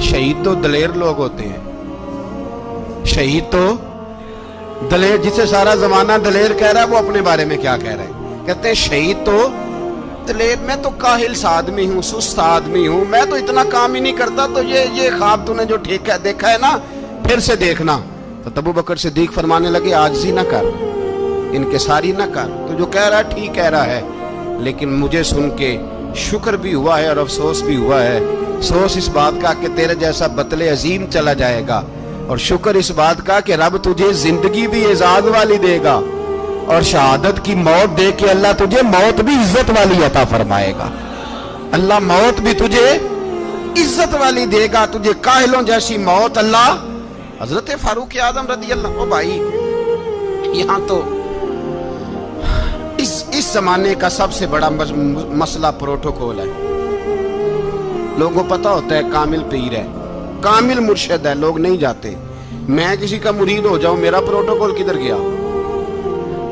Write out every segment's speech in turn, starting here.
شہید تو دلیر لوگ ہوتے ہیں, شہید تو دلیر, جسے سارا زمانہ دلیر کہہ رہا ہے وہ اپنے بارے میں کیا کہہ رہا ہے؟ کہتے ہیں شہید تو دلیر, میں تو کاہل سا آدمی ہوں, سست آدمی ہوں, میں تو اتنا کام ہی نہیں کرتا. تو یہ خواب تو نے جو دیکھا ہے نا پھر سے دیکھنا. تو ابو بکر صدیق فرمانے لگے عاجزی نہ کر, انکساری نہ کر, تو جو کہہ رہا ہے ٹھیک کہہ رہا ہے, لیکن مجھے سن کے شکر بھی ہوا ہے اور افسوس بھی ہوا ہے. افسوس اس بات کا کہ تیرے جیسا بطل عظیم چلا جائے گا, اور شکر اس بات کا کہ رب تجھے زندگی بھی اعزاز والی دے گا, اور شہادت کی موت دے کے اللہ تجھے موت بھی عزت والی عطا فرمائے گا. اللہ موت بھی تجھے عزت والی دے گا, تجھے کاہلوں جیسی موت اللہ. حضرت فاروق اعظم رضی اللہ عنہ, بھائی یہاں تو اس زمانے کا سب سے بڑا مسئلہ پروٹوکول ہے. لوگوں پتہ ہوتا ہے کامل پیر ہے, کامل مرشد ہے, لوگ نہیں جاتے. میں کسی کا مرید ہو جاؤں, میرا پروٹوکول کدھر گیا؟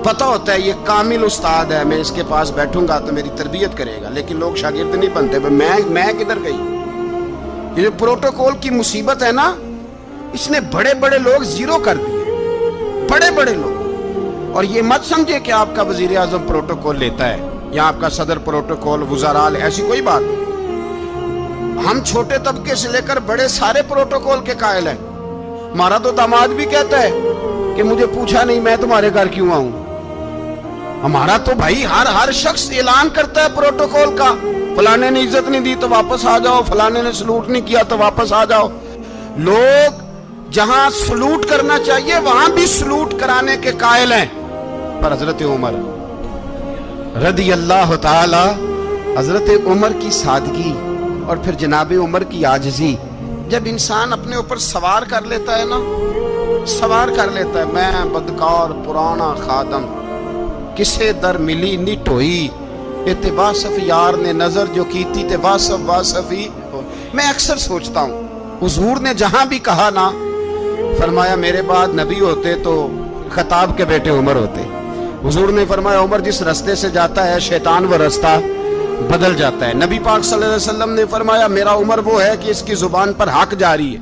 پتہ ہوتا ہے یہ کامل استاد ہے, میں اس کے پاس بیٹھوں گا تو میری تربیت کرے گا, لیکن لوگ شاگرد نہیں بنتے. میں کدھر گئی؟ یہ جو پروٹوکول کی مصیبت ہے نا, اس نے بڑے بڑے لوگ زیرو کر دیے, بڑے بڑے لوگ. اور یہ مت سمجھے کہ آپ کا وزیر اعظم پروٹوکول لیتا ہے یا آپ کا صدر پروٹوکول, وزراء, ایسی کوئی بات نہیں. ہم چھوٹے طبقے سے لے کر بڑے سارے پروٹوکول کے قائل ہیں. ہمارا تو داماد بھی کہتا ہے کہ مجھے پوچھا نہیں میں تمہارے گھر کیوں آؤں. ہمارا تو بھائی ہر شخص اعلان کرتا ہے پروٹوکول کا, فلانے نے عزت نہیں دی تو واپس آ جاؤ, فلانے نے سلوٹ نہیں کیا تو واپس آ جاؤ. لوگ جہاں سلوٹ کرنا چاہیے وہاں بھی سلوٹ کرانے کے قائل ہیں. پر حضرت عمر رضی اللہ تعالی, حضرت عمر کی سادگی اور پھر جناب عمر کی عاجزی, جب انسان اپنے اوپر سوار کر لیتا ہے نا, سوار کر لیتا ہے, میں بدکار پرانا خادم, کسے در ملی نی ٹوئی, تے واصف یار نے نظر جو کی تھی تے واصف ہی. میں اکثر سوچتا ہوں حضور نے جہاں بھی کہا نا, فرمایا میرے بعد نبی ہوتے تو خطاب کے بیٹے عمر ہوتے. حضور نے فرمایا عمر جس رستے سے جاتا ہے شیطان وہ رستہ بدل جاتا ہے. نبی پاک صلی اللہ علیہ وسلم نے فرمایا میرا عمر وہ ہے کہ اس کی زبان پر حق جاری ہے.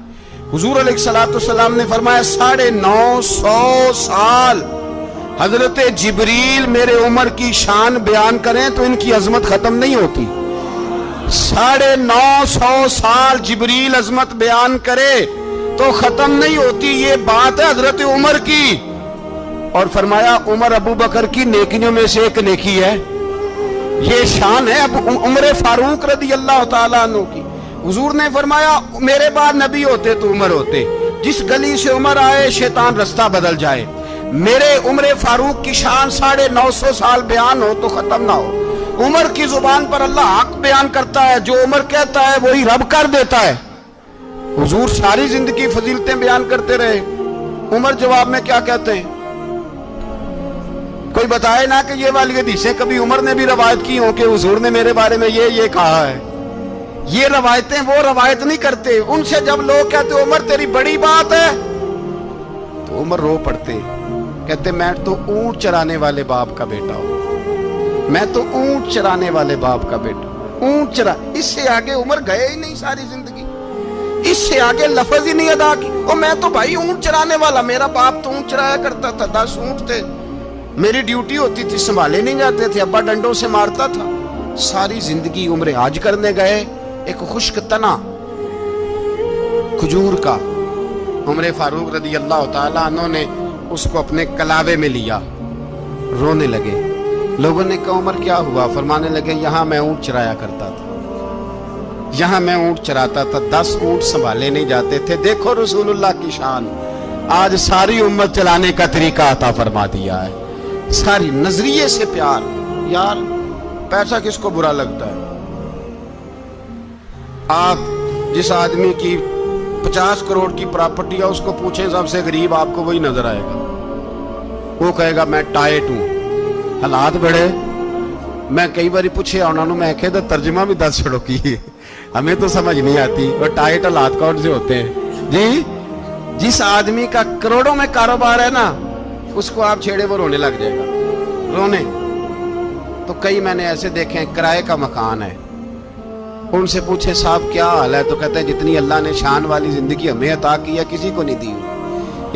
حضور علیہ السلام نے فرمایا 950 سال حضرت جبریل میرے عمر کی شان بیان کریں تو ان کی عظمت ختم نہیں ہوتی. 950 سال جبریل عظمت بیان کرے تو ختم نہیں ہوتی. یہ بات ہے حضرت عمر کی. اور فرمایا عمر ابو بکر کی نیکیوں میں سے ایک نیکی ہے, یہ شان ہے عمر فاروق رضی اللہ تعالیٰ عنہ کی. حضور نے فرمایا میرے بعد نبی ہوتے تو عمر ہوتے, جس گلی سے عمر آئے شیطان رستہ بدل جائے. میرے عمر فاروق کی شان 950 سال بیان ہو تو ختم نہ ہو. عمر کی زبان پر اللہ حق بیان کرتا ہے, جو عمر کہتا ہے وہی رب کر دیتا ہے. حضور ساری زندگی فضیلتیں بیان کرتے رہے, عمر جواب میں کیا کہتے ہیں؟ کوئی بتائے نا کہ یہ والی حدیثیں کبھی عمر نے بھی روایت کی ہوں کہ حضور نے میرے بارے میں یہ کہا ہے. یہ روایتیں وہ روایت نہیں کرتے. ان سے جب لوگ کہتے عمر تیری بڑی بات ہے تو عمر رو پڑتے, کہتے میں تو اونٹ چرانے والے باپ کا بیٹا ہوں, میں تو اونٹ چرانے والے باپ کا بیٹا, اونٹ چرا. اس سے آگے عمر گئے ہی نہیں ساری زندگی, اس سے آگے لفظ ہی نہیں ادا کی. اور میں تو بھائی اونٹ چرانے والا, میرا باپ تو اونٹ چرایا کرتا تھا, 10 اونٹ تھے, میری ڈیوٹی ہوتی تھی, سنبھالے نہیں جاتے تھے, ابا ڈنڈوں سے مارتا تھا. ساری زندگی عمر حج کرنے گئے, ایک خشک تنا کھجور کا عمر فاروق رضی اللہ تعالیٰ عنہ نے اس کو اپنے کلاوے میں لیا, رونے لگے. لوگوں نے کہا عمر کیا ہوا؟ فرمانے لگے یہاں میں اونٹ چرایا کرتا تھا, یہاں میں اونٹ چراتا تھا, 10 اونٹ سنبھالے نہیں جاتے تھے. دیکھو رسول اللہ کی شان, آج ساری امت چلانے کا طریقہ عطا فرما دیا ہے. ساری نظریے سے پیار. یار پیسہ کس کو برا لگتا ہے؟ آپ جس آدمی کی 50 کروڑ کی پراپرٹی ہے اس کو پوچھیں سب سے غریب, آپ کو وہی نظر آئے گا. وہ کہے گا میں ٹائٹ ہوں. حالات بڑے, میں کئی باری پوچھے انہوں نے, میں کہتا ترجمہ بھی 10 چھڑوں کی, ہمیں تو سمجھ نہیں آتی. اور ٹائٹ حالات کون سے ہوتے ہیں جی؟ جس آدمی کا کروڑوں میں کاروبار ہے نا, اس کو آپ چھیڑے وہ رونے لگ جائے گا, رونے. تو کئی میں نے ایسے دیکھے ہیں کرائے کا مکان ہے, ان سے پوچھے صاحب کیا حال ہے، تو کہتے ہیں جتنی اللہ نے شان والی زندگی ہمیں عطا کی ہے کسی کو نہیں دی۔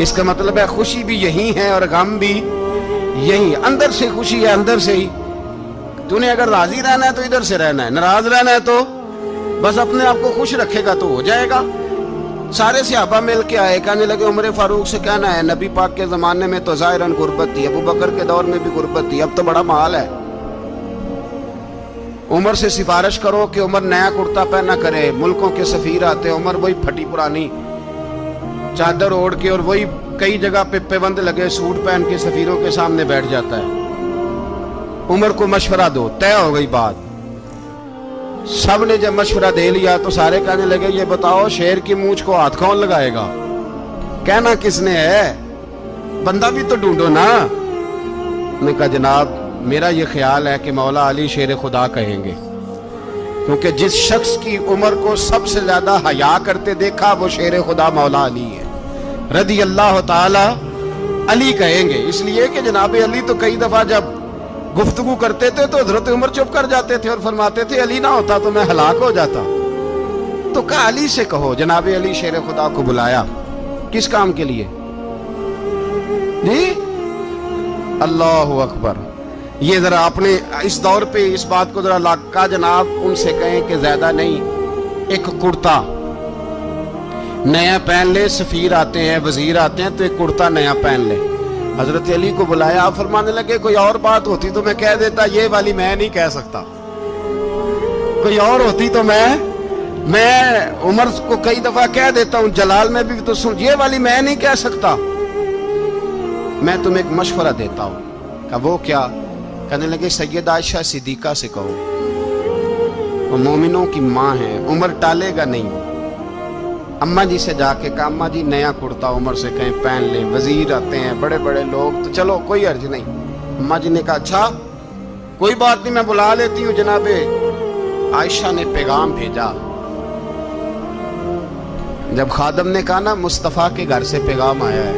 اس کا مطلب ہے خوشی بھی یہی ہے اور غم بھی یہی، اندر سے خوشی ہے، اندر سے ہی۔ تو نے اگر راضی رہنا ہے تو ادھر سے رہنا ہے، ناراض رہنا ہے تو بس اپنے آپ کو خوش رکھے گا تو ہو جائے گا۔ سارے صحابہ مل کے آئے، کہنے لگے عمر فاروق سے کہنا ہے نبی پاک کے زمانے میں تو ظاہراً غربت تھی، ابو بکر کے دور میں بھی غربت تھی، اب تو بڑا مال ہے، عمر سے سفارش کرو کہ عمر نیا کرتا پہنا کرے۔ ملکوں کے سفیر آتے ہیں، عمر وہی پھٹی پرانی چادر اوڑھ کے اور وہی کئی جگہ پہ پیوند لگے سوٹ پہن کے سفیروں کے سامنے بیٹھ جاتا ہے۔ عمر کو مشورہ دو، طے ہو گئی بات۔ سب نے جب مشورہ دے لیا تو سارے کہنے لگے یہ بتاؤ شیر کی مونچھ کو ہاتھ کون لگائے گا؟ کہنا کس نے ہے، بندہ بھی تو ڈھونڈو نا۔ نے کہا جناب میرا یہ خیال ہے کہ مولا علی شیر خدا کہیں گے، کیونکہ جس شخص کی عمر کو سب سے زیادہ حیا کرتے دیکھا وہ شیر خدا مولا علی ہے رضی اللہ تعالی علی کہیں گے، اس لیے کہ جناب علی تو کئی دفعہ جب گفتگو کرتے تھے تو حضرت عمر چپ کر جاتے تھے اور فرماتے تھے علی نہ ہوتا تو میں ہلاک ہو جاتا۔ تو کہا علی سے کہو۔ جناب علی شیر خدا کو بلایا، کس کام کے لیے جی؟ اللہ اکبر۔ یہ ذرا اپنے اس دور پہ اس بات کو ذرا لاکا جناب ان سے کہیں کہ زیادہ نہیں، ایک کرتا نیا پہن لے، سفیر آتے ہیں وزیر آتے ہیں تو ایک کرتا نیا پہن لے۔ حضرت علی کو بلایا، آپ فرمانے لگے کوئی اور بات ہوتی تو میں کہہ دیتا، یہ والی میں نہیں کہہ سکتا، کوئی اور ہوتی تو میں عمر کو کئی دفعہ کہہ دیتا ہوں، جلال میں بھی تو سن، یہ والی میں نہیں کہہ سکتا، میں تمہیں ایک مشورہ دیتا ہوں۔ کہ وہ کیا؟ کہنے لگے سید عائشہ صدیقہ سے کہو، وہ مومنوں کی ماں ہے، عمر ٹالے گا نہیں۔ اماں جی سے جا کے کہا اماں جی نیا کرتا عمر سے کہیں پہن لیں، وزیر آتے ہیں بڑے بڑے لوگ تو چلو کوئی عرض نہیں۔ اماں جی نے کہا اچھا کوئی بات نہیں میں بلا لیتی ہوں۔ جناب عائشہ نے پیغام بھیجا، جب خادم نے کہا نا مصطفیٰ کے گھر سے پیغام آیا ہے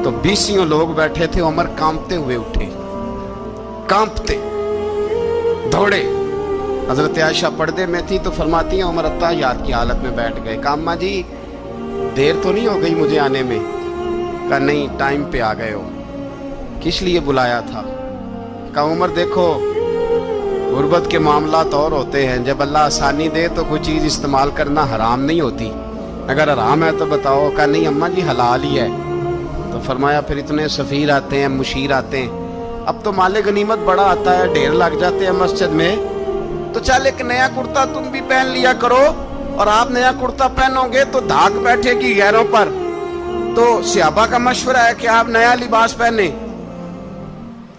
تو 20 لوگ بیٹھے تھے، عمر کانپتے ہوئے اٹھے، کانپتے دوڑے۔ حضرت عائشہ پردے میں تھی تو فرماتی ہیں عمر اتحیات کی حالت میں بیٹھ گئے۔ کہا اماں جی دیر تو نہیں ہو گئی مجھے آنے میں؟ کہا نہیں ٹائم پہ آ گئے ہو، کس لیے بلایا تھا؟ کہا عمر دیکھو غربت کے معاملات اور ہوتے ہیں، جب اللہ آسانی دے تو کوئی چیز استعمال کرنا حرام نہیں ہوتی، اگر حرام ہے تو بتاؤ۔ کہا نہیں اماں جی حلال ہی ہے۔ تو فرمایا پھر اتنے سفیر آتے ہیں مشیر آتے ہیں، اب تو مال غنیمت بڑا آتا ہے، ڈھیر لگ جاتے ہیں مسجد میں، تو چل ایک نیا کرتا تم بھی پہن لیا کرو، اور آپ نیا کرتا پہنو گے تو دھاک بیٹھے گی غیروں پر۔ تو صحابہ کا مشورہ ہے کہ آپ نیا لباس پہنے۔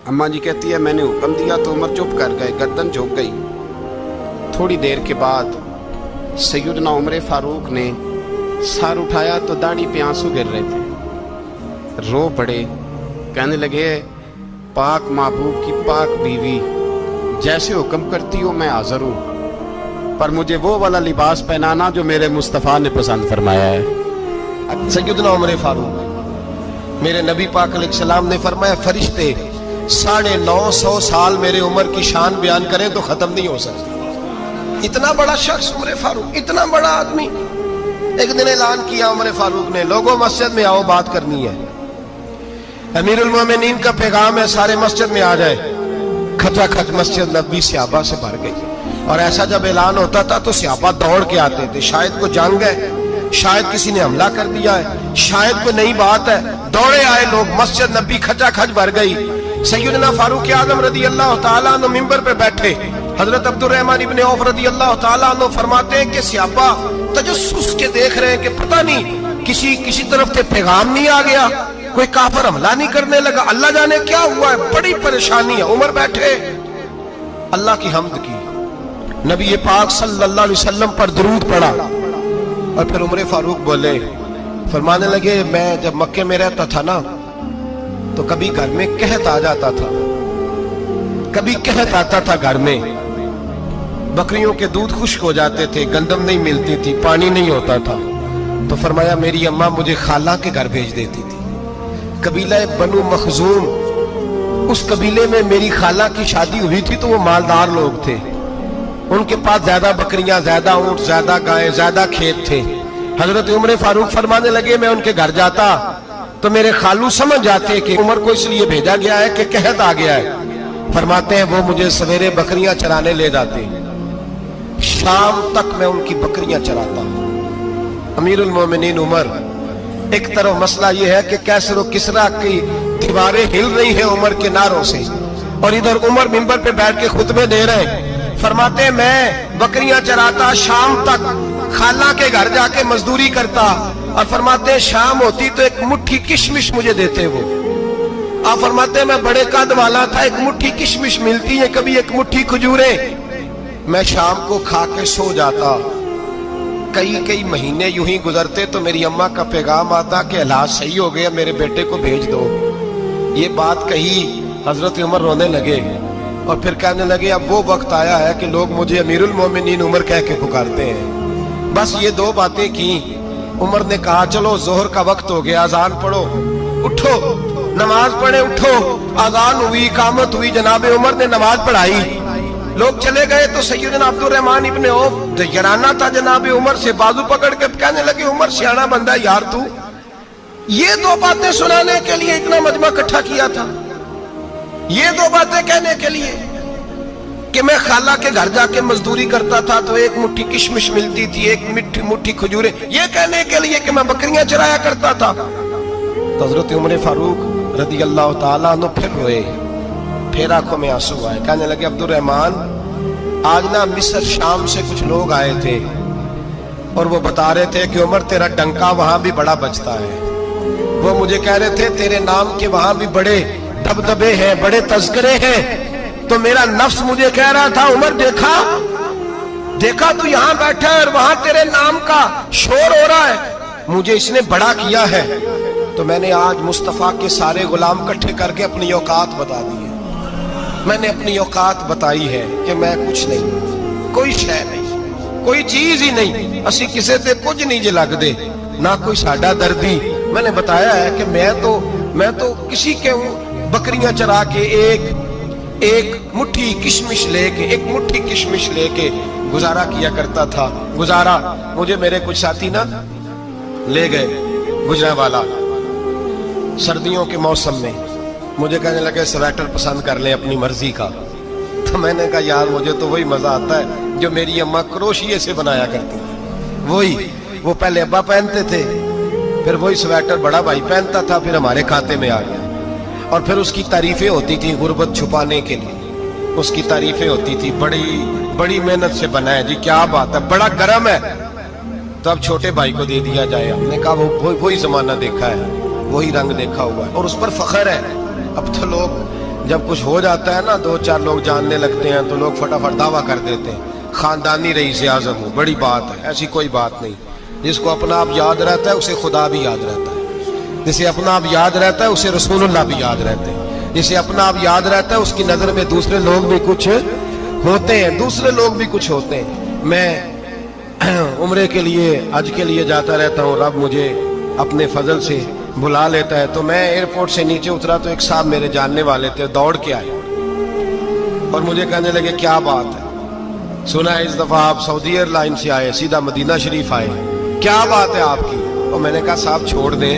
اماں جی کہتی ہے میں نے حکم دیا تو عمر چپ کر گئے، گردن جھک گئی۔ تھوڑی دیر کے بعد سیدنا عمر فاروق نے سر اٹھایا تو داڑھی پہ آنسو گر رہے تھے، رو پڑے، کہنے لگے پاک محبوب کی پاک بیوی جیسے حکم کرتی ہو میں حاضر ہوں، پر مجھے وہ والا لباس پہنانا جو میرے مصطفیٰ نے پسند فرمایا ہے۔ سیدنا عمر فاروق، میرے نبی پاک علیہ السلام نے فرمایا فرشتے 950 سال میرے عمر کی شان بیان کریں تو ختم نہیں ہو سکتی۔ اتنا بڑا شخص عمر فاروق، اتنا بڑا آدمی۔ ایک دن اعلان کیا عمر فاروق نے لوگوں مسجد میں آؤ بات کرنی ہے، امیر المومنین کا پیغام ہے سارے مسجد میں آ جائے۔ کھچا کھچ مسجد نبوی صحابہ سے بھر گئی، اور ایسا جب اعلان ہوتا تھا تو صحابہ دوڑ کے آتے تھے، شاید کو جنگ ہے، شاید کسی نے حملہ کر دیا ہے، شاید کوئی نئی بات ہے، دوڑے آئے لوگ، مسجد نبی کھچا کھچ بھر گئی۔ سیدنا فاروق اعظم رضی اللہ تعالیٰ عنہ منبر پہ بیٹھے، حضرت عبد الرحمن ابن عوف رضی اللہ تعالیٰ عنہ فرماتے ہیں کہ صحابہ تجسس کے دیکھ رہے ہیں کہ پتہ نہیں کسی طرف سے پیغام نہیں آ گیا، کوئی کافر حملہ نہیں کرنے لگا، اللہ جانے کیا ہوا ہے، بڑی پریشانی ہے۔ عمر بیٹھے اللہ کی حمد کی، نبی پاک صلی اللہ علیہ وسلم پر درود پڑھا، اور پھر عمر فاروق بولے، فرمانے لگے میں جب مکے میں رہتا تھا نا تو کبھی گھر میں قحط آ جاتا تھا، کبھی قحط آتا تھا گھر میں، بکریوں کے دودھ خشک ہو جاتے تھے، گندم نہیں ملتی تھی، پانی نہیں ہوتا تھا، تو فرمایا میری اماں مجھے خالہ کے گھر بھیج دیتی تھی۔ قبیلہ بنو مخزوم، اس قبیلے میں میری خالہ کی شادی ہوئی تھی تو وہ مالدار لوگ تھے، ان کے پاس زیادہ بکریاں، زیادہ اونٹ، زیادہ گائے، زیادہ کھیت تھے۔ حضرت عمر فاروق فرمانے لگے میں ان کے گھر جاتا تو میرے خالو سمجھ جاتے کہ عمر کو اس لیے بھیجا گیا ہے کہ قحط آ گیا ہے۔ فرماتے ہیں وہ مجھے سویرے بکریاں چرانے لے جاتے، شام تک میں ان کی بکریاں چراتا۔ امیر المومنین عمر، ایک طرف مسئلہ یہ ہے کہ کیسر و کسرا کی دیواریں ہل رہی ہیں عمر کے نعروں سے، اور ادھر عمر منبر پہ بیٹھ کے خطبے دے رہے ہیں۔ فرماتے ہیں میں بکریاں چراتا، شام تک خالہ کے گھر جا کے مزدوری کرتا، اور فرماتے ہیں شام ہوتی تو ایک مٹھی کشمش مجھے دیتے وہ۔ آپ فرماتے ہیں میں بڑے قد والا تھا، ایک مٹھی کشمش ملتی ہے، کبھی ایک مٹھی کھجوریں، میں شام کو کھا کے سو جاتا۔ کئی مہینے یوں ہی گزرتے تو میری اماں کا پیغام آتا کہ علاج صحیح ہو گیا، میرے بیٹے کو بھیج دو۔ یہ بات کہی، حضرت عمر رونے لگے اور پھر کہنے لگے اب وہ وقت آیا ہے کہ لوگ مجھے امیر المومنین عمر کہہ کے پکارتے ہیں۔ بس یہ دو باتیں کی۔ عمر نے کہا چلو ظہر کا وقت ہو گیا، اذان پڑھو، اٹھو نماز پڑھے، اٹھو۔ اذان ہوئی، اقامت ہوئی، جناب عمر نے نماز پڑھائی، لوگ چلے گئے تو سیدنا عبد الرحمن ابن عوف جرانہ تھا جناب عمر سے، بازو پکڑ کے کہنے لگے عمر سیاڑا بندہ یار تو یہ دو باتیں سنانے کے لیے اتنا مجمع اکٹھا کیا تھا، یہ دو باتیں کہنے کے لیے کہ میں خالہ کے گھر جا کے مزدوری کرتا تھا تو ایک مٹھی کشمش ملتی تھی، ایک مٹھی کھجوریں، یہ کہنے کے لیے کہ میں بکریاں چرایا کرتا تھا۔ تو حضرت عمر فاروق رضی اللہ تعالیٰ عنہ پھر روئے، پھر آنکھوں میں آنسو آئے، کہنے لگے عبد الرحمن آج نا مصر شام سے کچھ لوگ آئے تھے اور وہ بتا رہے تھے کہ عمر تیرا ڈنکا وہاں بھی بڑا بجتا ہے، وہ مجھے کہہ رہے تھے تیرے نام کے وہاں بھی بڑے دبدبے ہیں، بڑے تذکرے ہیں۔ تو میرا نفس مجھے کہہ رہا تھا عمر دیکھا تو یہاں بیٹھا ہے اور وہاں تیرے نام کا شور ہو رہا ہے، مجھے اس نے بڑا کیا ہے۔ تو میں نے آج مصطفیٰ کے سارے غلام اکٹھے کر کے اپنی اوقات بتا دی ہے، میں نے اپنی اوقات بتائی ہے کہ میں کچھ نہیں، کوئی شے نہیں، کوئی چیز ہی نہیں، اسی کسے تے کچھ نہیں جے لگ دے، نہ کوئی ساڈا دردی۔ میں نے بتایا ہے کہ میں تو کسی کے بکریاں چرا کے ایک مٹھی کشمش لے کے گزارا کیا کرتا تھا۔ گزارا مجھے میرے کچھ ساتھی نا لے گئے گجرانوالا سردیوں کے موسم میں، مجھے کہنے لگے سویٹر پسند کر لیں اپنی مرضی کا۔ تو میں نے کہا یار مجھے تو وہی مزہ آتا ہے جو میری اماں کروشیے سے بنایا کرتی تھی، وہ پہلے ابا پہنتے تھے، پھر وہی سویٹر بڑا بھائی پہنتا تھا، پھر ہمارے کھاتے میں آ گیا، اور پھر اس کی تعریفیں ہوتی تھی غربت چھپانے کے لیے، اس کی تعریفیں ہوتی تھی بڑی محنت سے بنا ہے جی، کیا بات ہے، بڑا گرم ہے، تو اب چھوٹے بھائی کو دے دیا جائے۔ ہم نے کہا وہی زمانہ دیکھا ہے، وہی رنگ دیکھا ہوا ہے، اور اس پر فخر ہے۔ اب تو لوگ جب کچھ ہو جاتا ہے نا، دو چار لوگ جاننے لگتے ہیں تو لوگ فٹافٹ دعویٰ کر دیتے ہیں خاندانی رئیس اعظم ہوں، بڑی بات ہے، ایسی کوئی بات نہیں۔ جس کو اپنا آپ یاد رہتا ہے اسے خدا بھی یاد رہتا ہے، جسے اپنا آپ یاد رہتا ہے اسے رسول اللہ بھی یاد رہتے ہیں، جسے اپنا آپ یاد رہتا ہے اس کی نظر میں دوسرے لوگ بھی کچھ ہوتے ہیں۔ میں عمرے کے لیے حج کے لیے جاتا رہتا ہوں، رب مجھے اپنے فضل سے بلا لیتا ہے۔ تو میں ایئرپورٹ سے نیچے اترا تو ایک صاحب میرے جاننے والے تھے، دوڑ کے آئے اور مجھے کہنے لگے کیا بات ہے، سنا ہے اس دفعہ آپ سعودی ایئر لائن سے آئے، سیدھا مدینہ شریف آئے، کیا بات ہے آپ کی؟ اور میں نے کہا صاحب چھوڑ دیں،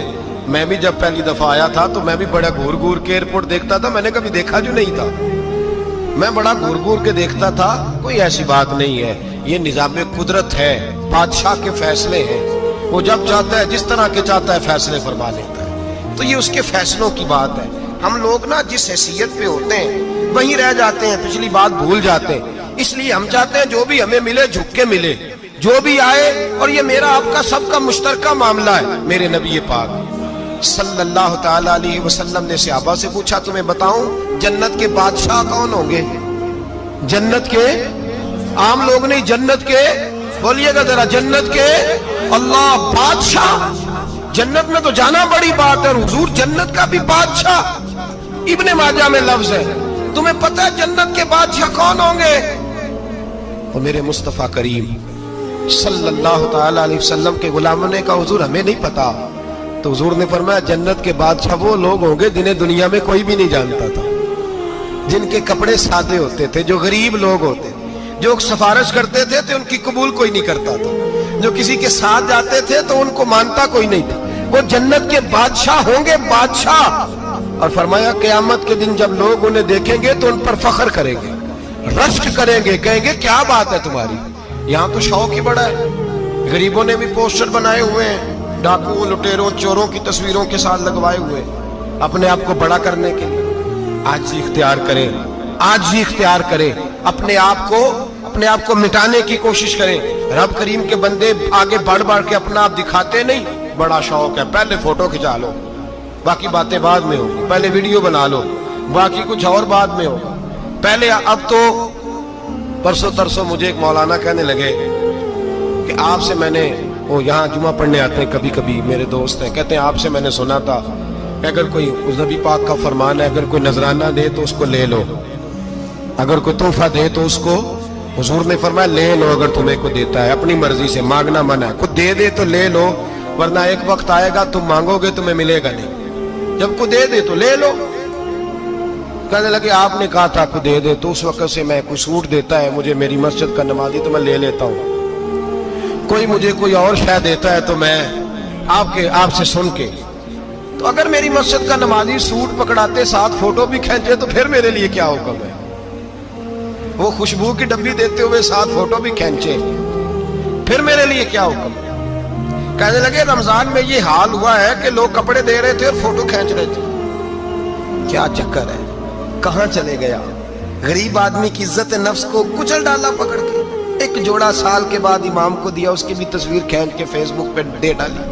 میں بھی جب پہلی دفعہ آیا تھا تو میں بھی بڑا گور کے ایئرپورٹ دیکھتا تھا، میں نے کبھی دیکھا جو نہیں تھا، میں بڑا گور کے دیکھتا تھا، کوئی ایسی بات نہیں ہے، یہ نظام قدرت ہے، بادشاہ کے فیصلے ہیں، وہ جب چاہتا ہے جس طرح کے چاہتا ہے فیصلے فرما لیتا ہے، تو یہ اس کے فیصلوں کی بات ہے۔ ہم لوگ نا جس حیثیت پہ ہوتے ہیں وہیں رہ جاتے ہیں، پچھلی بات بھول جاتے ہیں، اس لیے ہم چاہتے ہیں جو بھی ہمیں ملے جھک کے ملے، جو بھی آئے، اور یہ میرا آپ کا سب کا مشترکہ معاملہ ہے۔ میرے نبی پاک صلی اللہ تعالی علیہ وسلم نے صحابہ سے پوچھا تمہیں بتاؤں جنت کے بادشاہ کون ہوں گے؟ جنت کے عام لوگ نہیں، جنت کے، بولیے گا ذرا، جنت کے اللہ بادشاہ، جنت میں تو جانا بڑی بات ہے، اور حضور جنت کا بھی بادشاہ، ابن ماجہ میں لفظ ہے، تمہیں پتہ ہے جنت کے بادشاہ کون ہوں گے؟ اور میرے مصطفیٰ کریم صلی اللہ تعالی علیہ وسلم کے غلاموں نے کہا حضور ہمیں نہیں پتا، تو حضور نے فرمایا جنت کے بادشاہ وہ لوگ ہوں گے جنہیں دنیا میں کوئی بھی نہیں جانتا تھا، جن کے کپڑے سادے ہوتے تھے، جو غریب لوگ ہوتے، جو سفارش کرتے تھے تو ان کی قبول کوئی نہیں کرتا تھا، جو کسی کے ساتھ جاتے تھے تو ان کو مانتا کوئی نہیں تھا. وہ جنت کے بادشاہ ہوں گے، بادشاہ. اور فرمایا قیامت کے دن جب لوگ انہیں دیکھیں گے تو ان پر فخر کریں گے، رشک کریں گے، کہیں گے کیا بات ہے تمہاری. یہاں تو شوق ہی بڑا ہے. غریبوں نے بھی پوسٹر بنائے ہوئے ہیں، ڈاکوؤں، لٹیروں، چوروں کی تصویروں کے ساتھ لگوائے ہوئے اپنے آپ کو بڑا کرنے کے لیے. آج ہی اختیار کریں، آج ہی اختیار کریں. اپنے آپ کو مٹانے کی کوشش کریں. رب کریم کے بندے آگے بڑھ بڑھ کے اپنا آپ دکھاتے نہیں. بڑا شوق ہے، پہلے فوٹو کھچا لو، باقی باتیں بعد میں ہوگی. پہلے ویڈیو بنا لو، باقی کچھ اور بعد میں ہوگا. پہلے اب تو پرسوں ترسوں مجھے ایک مولانا کہنے لگے کہ آپ سے میں نے، وہ یہاں جمعہ پڑھنے آتے ہیں کبھی کبھی، میرے دوست ہیں، کہتے ہیں آپ سے میں نے سنا تھا کہ اگر کوئی نبی پاک کا فرمان ہے، اگر کوئی نذرانہ دے تو اس کو لے لو، اگر کوئی تحفہ دے تو اس کو، حضور نے فرمایا لے لو. اگر تمہیں کو دیتا ہے اپنی مرضی سے، مانگنا منع ہے. کو دے دے تو لے لو، ورنہ ایک وقت آئے گا تم مانگو گے تمہیں ملے گا نہیں. جب کو دے دے تو لے لو. کہنے لگے آپ نے کہا تھا کو دے دے، تو اس وقت سے میں کوئی سوٹ دیتا ہے مجھے میری مسجد کا نمازی تو میں لے لیتا ہوں. کوئی مجھے کوئی اور شے دیتا ہے تو میں آپ سے سن کے. تو اگر میری مسجد کا نمازی سوٹ پکڑاتے ساتھ فوٹو بھی کھینچے تو پھر میرے لیے کیا حکم ہے. وہ خوشبو کی ڈبی دیتے ہوئے ساتھ فوٹو بھی کھینچے، پھر میرے لیے کیا حکم ہے. کہنے لگے رمضان میں یہ حال ہوا ہے کہ لوگ کپڑے دے رہے تھے اور فوٹو کھینچ رہے تھے. کیا چکر ہے، کہاں چلے گیا. غریب آدمی کی عزت نفس کو کچل ڈالا پکڑ کے. ایک جوڑا سال کے بعد امام کو دیا، اس کی بھی تصویر کھینچ کے فیس بک پہ دے ڈالی.